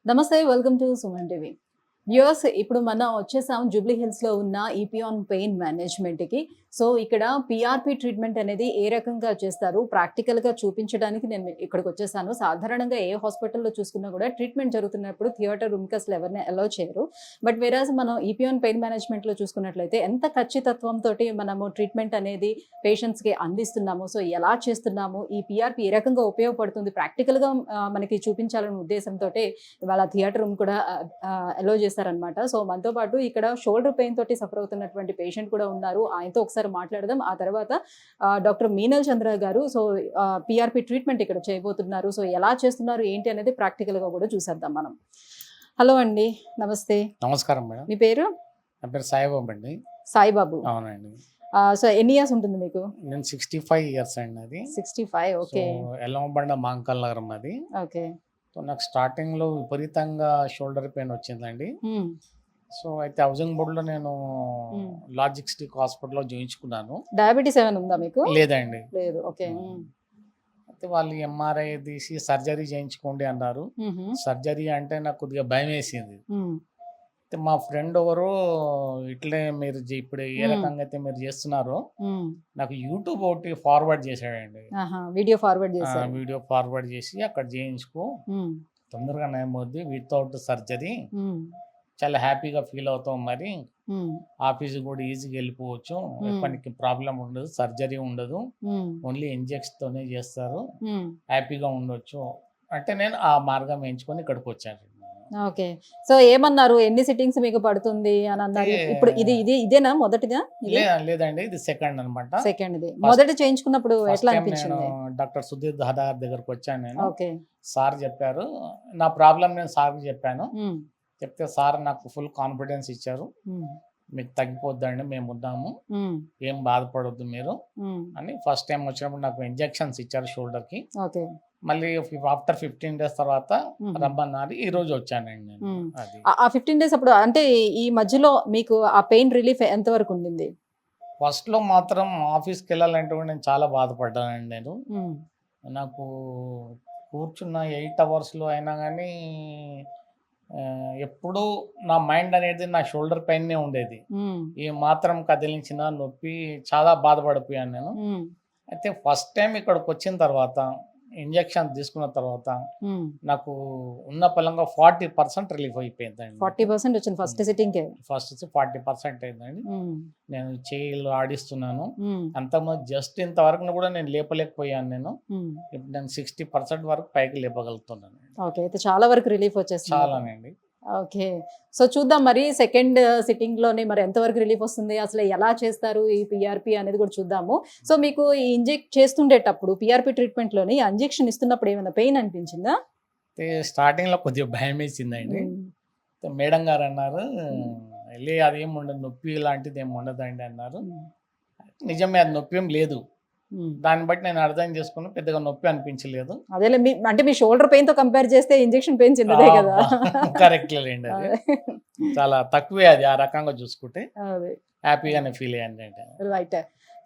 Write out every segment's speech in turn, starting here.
నమస్తే, welcome to Suman TV. Viewers, ఇప్పుడు మనం వచ్చేసాం జూబ్లీ హిల్స్లో ఉన్న ఈపియాన్ పెయిన్ మేనేజ్మెంట్కి. సో ఇక్కడ పిఆర్పి ట్రీట్మెంట్ అనేది ఏ రకంగా చేస్తారు ప్రాక్టికల్గా చూపించడానికి నేను ఇక్కడికి వచ్చేసాను. సాధారణంగా ఏ హాస్పిటల్లో చూసుకున్నా కూడా ట్రీట్మెంట్ జరుగుతున్నప్పుడు థియేటర్ రూమ్కి అసలు ఎవరిని అలౌ చేయరు. బట్ వేరాజ్ మనం ఈపియాన్ పెయిన్ మేనేజ్మెంట్లో చూసుకున్నట్లయితే ఎంత ఖచ్చితత్వంతో మనము ట్రీట్మెంట్ అనేది పేషెంట్స్కి అందిస్తున్నాము, సో ఎలా చేస్తున్నాము, ఈ పిఆర్పి ఏ రకంగా ఉపయోగపడుతుంది ప్రాక్టికల్గా మనకి చూపించాలనే ఉద్దేశంతో ఇవాళ థియేటర్ రూమ్ కూడా అలౌ చేశారనమాట. సో మనతో పాటు ఇక్కడ షోల్డర్ పెయిన్ తోటి సఫర్ అవుతున్నటువంటి పేషెంట్ కూడా ఉన్నారు. ఆయనతో ఒకసారి మాట్లాడదాం. ఆ తర్వాత డాక్టర్ మీనల్ చంద్ర గారు సో పిఆర్పి ట్రీట్మెంట్ ఇక్కడ చేయబోతున్నారు. సో ఎలా చేస్తున్నారు ఏంటి అనేది ప్రాక్టికల్ గా కూడా చూసేద్దాం మనం. హలో అండి, నమస్తే. నమస్కారం మేడం. మీ పేరు? నా పేరు సాయిబాబు అండి. సాయిబాబు. అవునండి. సో ఎన్ని ఇయర్స్ ఉంటుంది మీకు? నేను 65 ఇయర్స్ అండి. అది 65. ఓకే. ఎల్లమ్మబండ మాంకల్ నగరం అది. ఓకే. సో నాకు స్టార్టింగ్ లో విపరీతంగా షోల్డర్ పెయిన్ వచ్చిందండి. సో అయితే హౌసింగ్ బోర్డ్ లో నేను లాజిస్టిక్ హాస్పిటల్లో చేయించుకున్నాను. డయాబెటీస్ ఏమైనా ఉందా మీకు? లేదండి. లేదు. ఓకే. అయితే వాళ్ళు ఎంఆర్ఐ తీసి సర్జరీ చేయించుకోండి అన్నారు. సర్జరీ అంటే నాకు కొద్దిగా భయం వేసింది. అయితే మా ఫ్రెండ్ ఎవరు ఇట్లే మీరు ఇప్పుడు ఏ రకంగా అయితే మీరు చేస్తున్నారో నాకు యూట్యూబ్ ఒకటి ఫార్వర్డ్ చేశాడండి. వీడియో ఫార్వర్డ్ చేశారు. వీడియో ఫార్వర్డ్ చేసి అక్కడ చేయించుకో, తొందరగా నయమవుద్ది, వితౌట్ సర్జరీ చాలా హ్యాపీగా ఫీల్ అవుతాం, మరి ఆఫీస్ కూడా ఈజీగా వెళ్ళిపోవచ్చు, ఎప్పటికి ప్రాబ్లం ఉండదు, సర్జరీ ఉండదు, ఓన్లీ ఇంజెక్షన్ తోనే చేస్తారు, హ్యాపీగా ఉండొచ్చు అంటే నేను ఆ మార్గం ఎంచుకొని ఇక్కడికి వచ్చాను. ఓకే. సో ఏమన్నారు, ఎన్ని సిట్టింగ్స్ మీకు పడుతుంది అని అన్నారు? ఇప్పుడు ఇదేనా మొదటిదా? లేదండి, ఇది సెకండ్ అనమాట. సెకండ్. మొదటి చేయించుకున్నప్పుడు ఎట్లా అనిపించింది? డాక్టర్ సుధీర్ దాదార్ దగ్గరకు వచ్చాను నేను. ఓకే. సార్ చెప్పారు నా ప్రాబ్లం, నేను సార్ చెప్పాను. చెప్తే సార్ నాకు ఫుల్ కాన్ఫిడెన్స్ ఇచ్చారు, మీకు తగ్గిపోద్దండి, మేము ఉన్నాము, ఏం బాధపడొద్దు మీరు అని. ఫస్ట్ టైం వచ్చినప్పుడు నాకు ఇంజెక్షన్స్ ఇచ్చారు షోల్డర్ కి. మళ్ళీ ఆఫ్టర్ 15 days తర్వాత రమ్మన్నారు. ఈ రోజు వచ్చానండి నేను. ఆ 15 days అప్పుడు అంటే ఈ మధ్యలో మీకు ఆ పెయిన్ రిలీఫ్ ఎంత వరకు ఉండింది? ఫస్ట్ లో మాత్రం ఆఫీస్కి వెళ్ళాలంటే కూడా నేను చాలా బాధపడ్డానండి. నేను నాకు కూర్చున్న 8 hours లో అయినా కానీ ఎప్పుడు నా మైండ్ అనేది నా షోల్డర్ పైనే ఉండేది. ఏ మాత్రం కదిలించిన నొప్పి, చాలా బాధపడిపోయాను నేను. అయితే ఫస్ట్ టైం ఇక్కడికి వచ్చిన తర్వాత ఇంజెక్షన్ తీసుకున్న తర్వాత నాకు ఉన్న పలంగా 40% రిలీఫ్ అయిపోయిందండి. 40% వచ్చింది ఫస్ట్ సిట్టింగ్ కే. ఫస్ట్ 40% అయిందండి. నేను చేయిలు ఆడిస్తున్నాను. అంతకుముందు జస్ట్ ఇంతవరకు కూడా నేను లేపలేకపోయాను. నేను ఇప్పుడు నేను 60% వరకు పైకి లేపగలుగుతున్నాను. ఓకే. అయితే చాలా వరకు రిలీఫ్ వచ్చేస్తుంది. చాలానండి. ఓకే. సో చూద్దాం మరి సెకండ్ సిట్టింగ్ లోనే మరి ఎంతవరకు రిలీఫ్ వస్తుంది, అసలు ఎలా చేస్తారు ఈ పిఆర్పి అనేది కూడా చూద్దాము. సో మీకు ఈ ఇంజెక్ట్ చేస్తుండేటప్పుడు పిఆర్పి ట్రీట్మెంట్ లోని ఇంజెక్షన్ ఇస్తున్నప్పుడు ఏమైనా పెయిన్ అనిపించిందా? స్టార్టింగ్ లో కొద్దిగా భయం వేసిందండి. మేడం గారు అన్నారు, వెళ్ళి అదేం ఉండదు, నొప్పి లాంటిది ఏమి ఉండదండి అన్నారు. నిజమే, అది నొప్పి ఏం లేదు. దాన్ని బట్టి నేను అర్థం చేసుకుని పెద్దగా నొప్పి అనిపించలేదు. అదే అంటే మీ షోల్డర్ పెయిన్ తో కంపేర్ చేస్తే ఇంజెక్షన్ పెయిన్ చిన్నదే కదా. కరెక్ట్ లేండి, అది చాలా తక్కువే. అది ఆ రకంగా చూసుకుంటే హ్యాపీగానే ఫీల్ అయ్యాను. రైట్.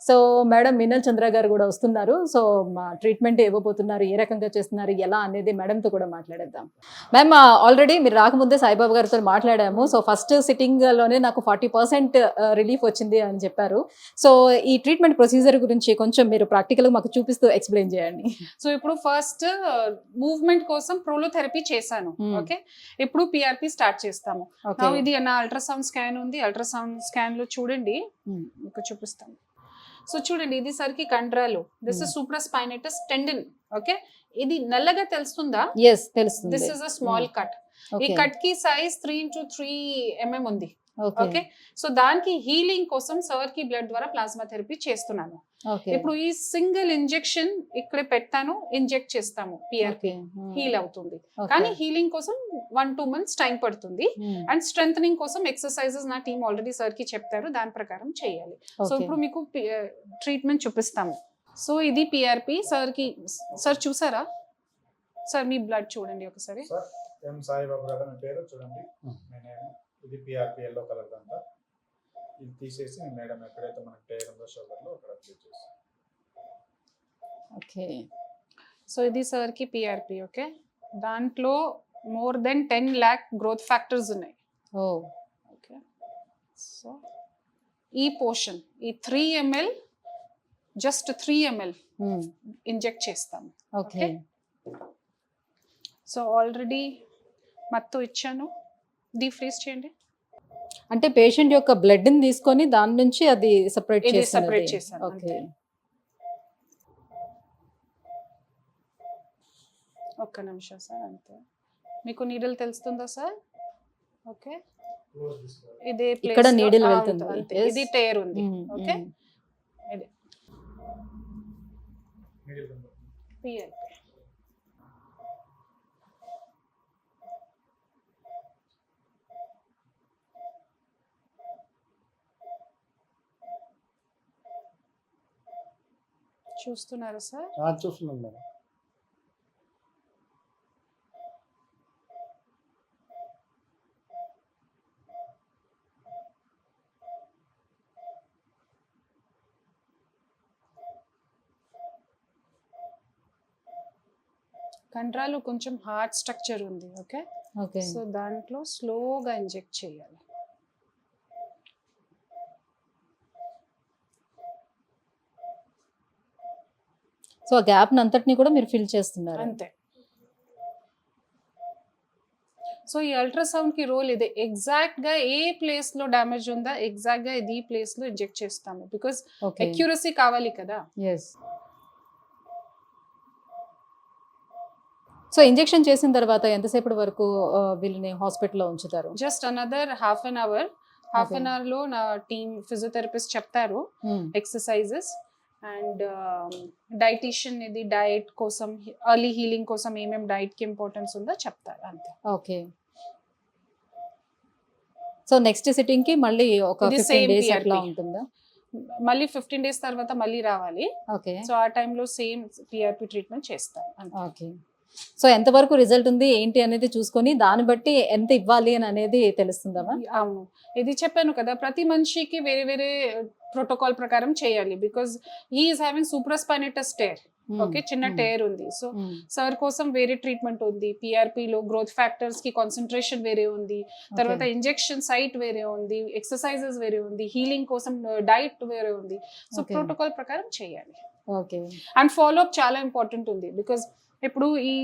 సో మేడం మీనల్ చంద్ర గారు కూడా వస్తున్నారు. సో మా ట్రీట్మెంట్ ఇవ్వబోతున్నారు, ఏ రకంగా చేస్తున్నారు ఎలా అనేది మేడంతో కూడా మాట్లాడేద్దాం. మ్యామ్, ఆల్రెడీ మీరు రాకముందే సాయిబాబు గారితో మాట్లాడాము. సో ఫస్ట్ సిట్టింగ్ లోనే నాకు 40% రిలీఫ్ వచ్చింది అని చెప్పారు. సో ఈ ట్రీట్మెంట్ ప్రొసీజర్ గురించి కొంచెం మీరు ప్రాక్టికల్ గా మాకు చూపిస్తూ ఎక్స్ప్లెయిన్ చేయండి. సో ఇప్పుడు ఫస్ట్ మూవ్మెంట్ కోసం ప్రోలోథెరపీ చేశాను. ఓకే, ఇప్పుడు పిఆర్పి స్టార్ట్ చేస్తాము. ఇది నా అల్ట్రాసౌండ్ స్కాన్ ఉంది. అల్ట్రాసౌండ్ స్కాన్ లో చూడండి, మీకు చూపిస్తాను. సో చూడండి, ఇది సరికి కండ్రాలు, దిస్ ఇస్ సూప్రాస్పైనేటస్ టెండన్. ఓకే, ఇది నల్లగా తెలుస్తుందా? yes, తెలుస్తుంది. This is a small cut. ఈ కట్ కి సైజ్ 3 into 3 mm ఉంది. ఓకే, సో దానికి హీలింగ్ కోసం సర్ కి బ్లడ్ ద్వారా ప్లాస్మా థెరపీ చేస్తున్నాను. ఇప్పుడు ఈ సింగిల్ ఇంజెక్షన్ ఇక్కడ పెడతాను, ఇంజెక్ట్ చేస్తాము, పిఆర్పి హీల్ అవుతుంది. కానీ హీలింగ్ కోసం 1-2 months టైం పడుతుంది. అండ్ స్ట్రెంథనింగ్ కోసం ఎక్సర్సైజెస్ నా టీమ్ ఆల్రెడీ సర్ కి చెప్తారు, దాని ప్రకారం చేయాలి. సో ఇప్పుడు మీకు ట్రీట్మెంట్ చూపిస్తాము. సో ఇది పిఆర్పి. సర్ కి, సార్ చూసారా సార్, మీ బ్లడ్ చూడండి ఒకసారి. సాయిబాబు గారు నా పేరు చూడండి. ఇది పిఆర్పి ఎల్లో కలర్ అంతా. ఇది తీసేసి మేడం ఎక్కడైతే మనకి టైర్ ఉందో షోల్డర్లో అక్కడ అప్లై చేసి. ఓకే, సో ఇది సర్కి పిఆర్పి. ఓకే, దాంట్లో more than 10 lakh growth factors ఉన్నాయి. ఓ ఓకే, సో ఈ పోర్షన్ ఈ 3 ml జస్ట్ 3 ml ఇంజెక్ట్ చేస్తాము. ఓకే. సో ఆల్రెడీ మత్తు ఇచ్చాను, డీఫ్రీజ్ చేయండి. అంటే పేషెంట్ యొక్క బ్లడ్ ని తీసుకొని దాని నుంచి అది సెపరేట్ ఇది చేస్తున్నది. separate చేశాను, ఓకే. అంతే. ఒక్క నిమిషం సార్, అంతే. మీకు నీడల్ తెలుస్తుందా సార్? ఓకే, క్లోజ్ తీసుకోవాలి. ఇదే ఇక్కడ place లో- needle ఆ, వెళ్తుంది. అంతే. Yes. ఇది టేర్ ఉంది. మ్మ్, ఓకే, మ్మ్. ఇది Needle number. PLP. చూస్తున్నారా సార్? చూస్తున్నాం మేడం. కండరాలు కొంచెం హార్డ్ స్ట్రక్చర్ ఉంది. Okay, okay. సో దాంట్లో స్లోగా ఇంజెక్ట్ చేయాలి. సో ఆ గ్యాప్ అంతటిని కూడా మీరు ఫిల్ చేస్తున్నారు. అంతే. సో ఈ అల్ట్రాసౌండ్ కి రోల్ ఇదే, ఎగ్జాక్ట్ గా ఏ ప్లేస్ లో డ్యామేజ్ ఉందా ఎగ్జాక్ట్ గా ఇది ప్లేస్ లో ఇంజెక్ట్ చేస్తాము, బికాస్ ఓకే. అక్యురసీ కావాలి కదా. ఎస్. సో ఇంజెక్షన్ చేసిన తర్వాత ఎంతసేపటి వరకు వీళ్ళని హాస్పిటల్లో ఉంచుతారు? Just another half an hour. Half Okay. An hour లో నా టీమ్ ఫిజియోథెరపిస్ట్ చెప్తారు ఎక్సర్సైజెస్ అండ్ డైటీషియన్, ఇది డైట్ కోసం ఎర్లీ హీలింగ్ కోసం ఏమేమి డైట్ కి ఇంపార్టెన్స్ ఉందో చెప్తారు, అంతే. ఓకే. సో నెక్స్ట్ సిట్టింగ్ కి మళ్ళీ ఒక ఇది 15 same days PRP. అట్లా ఉంటుందా? మళ్ళీ 15 days తర్వాత మళ్ళీ రావాలి. ఓకే. సో ఆ టైంలో సేమ్ పిఆర్పి ట్రీట్మెంట్ చేస్తాం, అంతే. ఓకే. సో ఎంతవరకు రిజల్ట్ ఉంది ఏంటి అనేది చూసుకొని దాన్ని బట్టి ఎంత ఇవ్వాలి అని అనేది తెలుస్తుందా? అవును, ఇది చెప్పాను కదా, ప్రతి మనిషికి వేరే వేరే ప్రోటోకాల్ ప్రకారం చేయాలి. Because he is having supraspinatus tear. Okay, చిన్న టేర్ ఉంది. సో సార్ కోసం వేరే ట్రీట్మెంట్ ఉంది. పిఆర్పిలో గ్రోత్ ఫ్యాక్టర్స్ కి కాన్సన్ట్రేషన్ వేరే ఉంది, తర్వాత ఇంజెక్షన్ సైట్ వేరే ఉంది, ఎక్సర్సైజెస్ వేరే ఉంది, హీలింగ్ కోసం డైట్ వేరే ఉంది. So Okay. ప్రోటోకాల్ ప్రకారం చేయాలి. ఓకే. అండ్ ఫాలో అప్ చాలా ఇంపార్టెంట్ ఉంది. బికాస్ ఇప్పుడు ఈ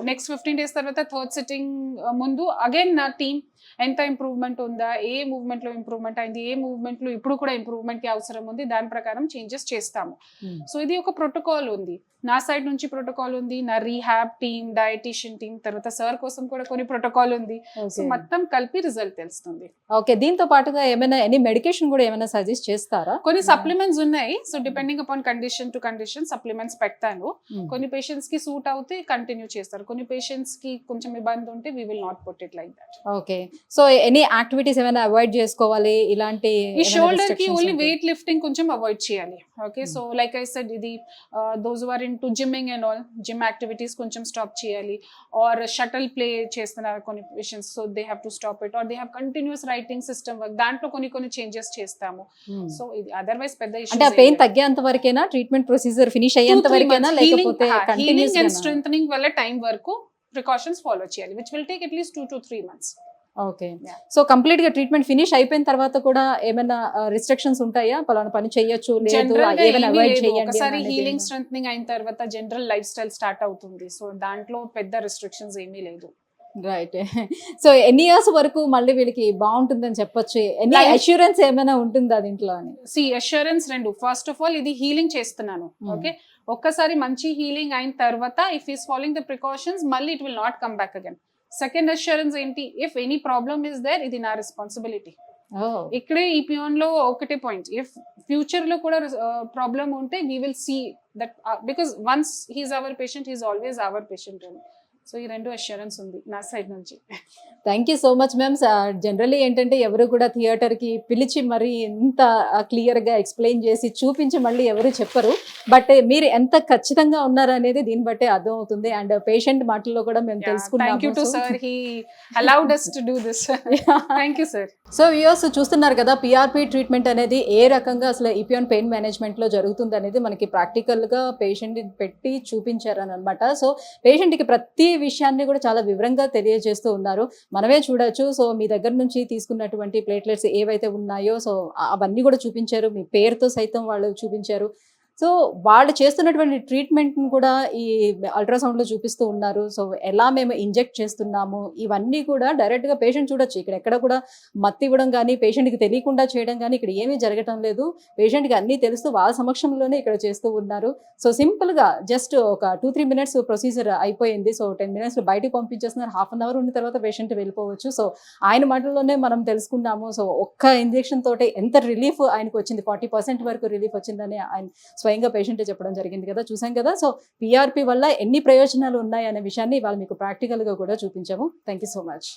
నెక్స్ట్ 15 days తర్వాత థర్డ్ సిట్టింగ్ ముందు అగైన్ నా టీమ్ ఎంత ఇంప్రూవ్మెంట్ ఉందా, ఏ మూవ్మెంట్ లో ఇంప్రూవ్మెంట్ అయింది, ఏ మూవ్మెంట్ లో ఇప్పుడు కూడా ఇంప్రూవ్మెంట్ కి అవసరం ఉంది, దాని ప్రకారం చేంజెస్ చేస్తాము. సో ఇది ఒక ప్రోటోకాల్ ఉంది, నా సైడ్ నుంచి ప్రోటోకాల్ ఉంది, నా రీహాబ్ టీమ్, డయటీషియన్ టీమ్, తర్వాత సార్ కోసం కూడా కొన్ని ప్రోటోకాల్ ఉంది. సో మొత్తం కలిపి రిజల్ట్ తెలుస్తుంది. ఓకే. దీంతో పాటుగా ఏమైనా ఎనీ మెడికేషన్ కూడా ఏమైనా సజెస్ట్ చేస్తారా? కొన్ని సప్లిమెంట్స్ ఉన్నాయి. So depending upon condition to condition supplements పెడతాను. కొన్ని పేషెంట్స్ కి సూట్ అవుతే కంటిన్యూ చేస్తారు, కొన్ని పేషెంట్స్ కి కొంచెం ఇబ్బంది ఉంటే we will not put it like that. Okay. So any activities ఏమైనా అవాయిడ్ చేసుకోవాలి ఇలాంటి? ఈ షోల్డర్ కి ఓన్లీ వెయిట్ లిఫ్టింగ్ కొంచెం అవాయిడ్ చేయాలి. Okay, so like I said, ఇది those are into gymming and all, gym activities కొంచెం stop చేయాలి. ఆర్ షటిల్ ప్లే చేస్తున్నారు కొన్ని patients, so they have to stop it. Or they have continuous writing system work, దాంట్లో కొన్ని changes చేస్తాము. So ఇది otherwise పెద్ద అంటే ఆ పెయిన్ తగ్గేంత వరకేనా, ట్రీట్మెంట్ ప్రొసీజర్ ఫినిష్ అయ్యేంత వరకేనా, లేకపోతే హీలింగ్ అండ్ స్ట్రెంథనింగ్ వల్ల టైం వరకు ప్రికాషన్స్ ఫాలో చేయాలి, which will take at least 2 to 3 months. Okay. So complete గా ట్రీట్మెంట్ ఫినిష్ అయిపోయిన తర్వాత కూడా ఏమైనా రిస్ట్రిక్షన్స్ ఉంటాయా, పలానా పని చేయొచ్చు లేదు, జనరల్ ఏమైనా అవాయిడ్ చేయండి ఒకసారి అనేది హీలింగ్ ఏమైనా? స్ట్రెంథనింగ్ అయిన తర్వాత జనరల్ లైఫ్ స్టైల్ స్టార్ట్ అవుతుంది. సో దాంట్లో పెద్ద రిస్ట్రిక్షన్స్ ఏమీ లేదు. రైట్. సో ఎన్ని ఇయర్స్ వరకు మళ్ళీ వీళ్ళకి బాగుంటుందని చెప్పొచ్చు, ఎన్ని Life- అష్యూరెన్స్ ఏమైనా ఉంటుందా దీంట్లో అని? సి అష్యూరెన్స్ రెండు. ఫస్ట్ ఆఫ్ ఆల్ ఇది హీలింగ్ చేస్తున్నాను. ఓకే, ఒక్కసారి మంచి హీలింగ్ అయిన తర్వాత if is following the precautions మళ్ళీ it will not come back again. Second assurance ఏంటి, if any problem is there, ఇది నా రెస్పాన్సిబిలిటీ. ఇక్కడే ఈ పియోన్ లో ఒకటే పాయింట్, ఇఫ్ ఫ్యూచర్ లో కూడా ప్రాబ్లమ్ ఉంటే we will see that, because once he's our patient, he's always our patient. So ఈ రెండు అష్యూరెన్స్ ఉంది నా సైడ్ నుంచి. Thank you so much ma'am. Generally ఏంటంటే ఎవరు కూడా థియేటర్కి పిలిచి మరి ఇంత క్లియర్గా ఎక్స్ప్లెయిన్ చేసి చూపించి మళ్ళీ ఎవరు చెప్పరు, బట్ మీరు ఎంత ఖచ్చితంగా ఉన్నారు అనేది దీన్ని బట్టే అర్థం అవుతుంది. అండ్ పేషెంట్ మాటల్లో కూడా మేము thank you to sir, he allowed us to do this. Thank you sir. So viewers చూస్తున్నారు కదా, పిఆర్పి ట్రీట్మెంట్ అనేది ఏ రకంగా అసలు ఇపియాన్ పెయిన్ మేనేజ్మెంట్లో జరుగుతుంది అనేది మనకి ప్రాక్టికల్గా పేషెంట్ పెట్టి చూపించారని అనమాట. సో పేషెంట్కి ప్రతి విషయాన్ని కూడా చాలా వివరంగా తెలియజేస్తూ ఉన్నారు. మనమే చూడొచ్చు. సో మీ దగ్గర నుంచి తీసుకున్నటువంటి ప్లేట్లెట్స్ ఏవైతే ఉన్నాయో సో అవన్నీ కూడా చూపించారు. మీ పేరుతో సైతం వాళ్ళు చూపించారు. సో వాళ్ళు చేస్తున్నటువంటి ట్రీట్మెంట్‌ని కూడా ఈ అల్ట్రాసౌండ్‌లో చూపిస్తూ ఉన్నారు. సో ఎలా మేము ఇంజెక్ట్ చేస్తున్నాము, ఇవన్నీ కూడా డైరెక్ట్‌గా పేషెంట్ చూడొచ్చు. ఇక్కడ ఎక్కడ కూడా మత్తు ఇవ్వడం గానీ, పేషెంట్‌కి తెలియకుండా చేయడం గానీ ఇక్కడ ఏమీ జరగటం లేదు. పేషెంట్‌కి అన్నీ తెలుస్తూ వాళ్ళ సమక్షంలోనే ఇక్కడ చేస్తూ ఉన్నారు. సో సింపుల్‌గా జస్ట్ ఒక 2-3 మినిట్స్ ప్రొసీజర్ అయిపోయింది. సో 10 మినిట్స్‌లో బయటికి పంపించేస్తున్నారు. హాఫ్ అన్ అవర్ ఉన్న తర్వాత పేషెంట్ వెళ్ళిపోవచ్చు. సో ఆయన మాటల్లోనే మనం తెలుసుకున్నాము. సో ఒక్క ఇంజెక్షన్ తోటే ఎంత రిలీఫ్ ఆయనకు వచ్చింది, 40% వరకు రిలీఫ్ వచ్చిందని ఆయన స్వయంగా పేషెంటే చెప్పడం జరిగింది కదా, చూసాం కదా. సో పిఆర్పి వల్ల ఎన్ని ప్రయోజనాలు ఉన్నాయి అనే విషయాన్ని ఇవాళ మీకు ప్రాక్టికల్గా కూడా చూపించాము. Thank you so much.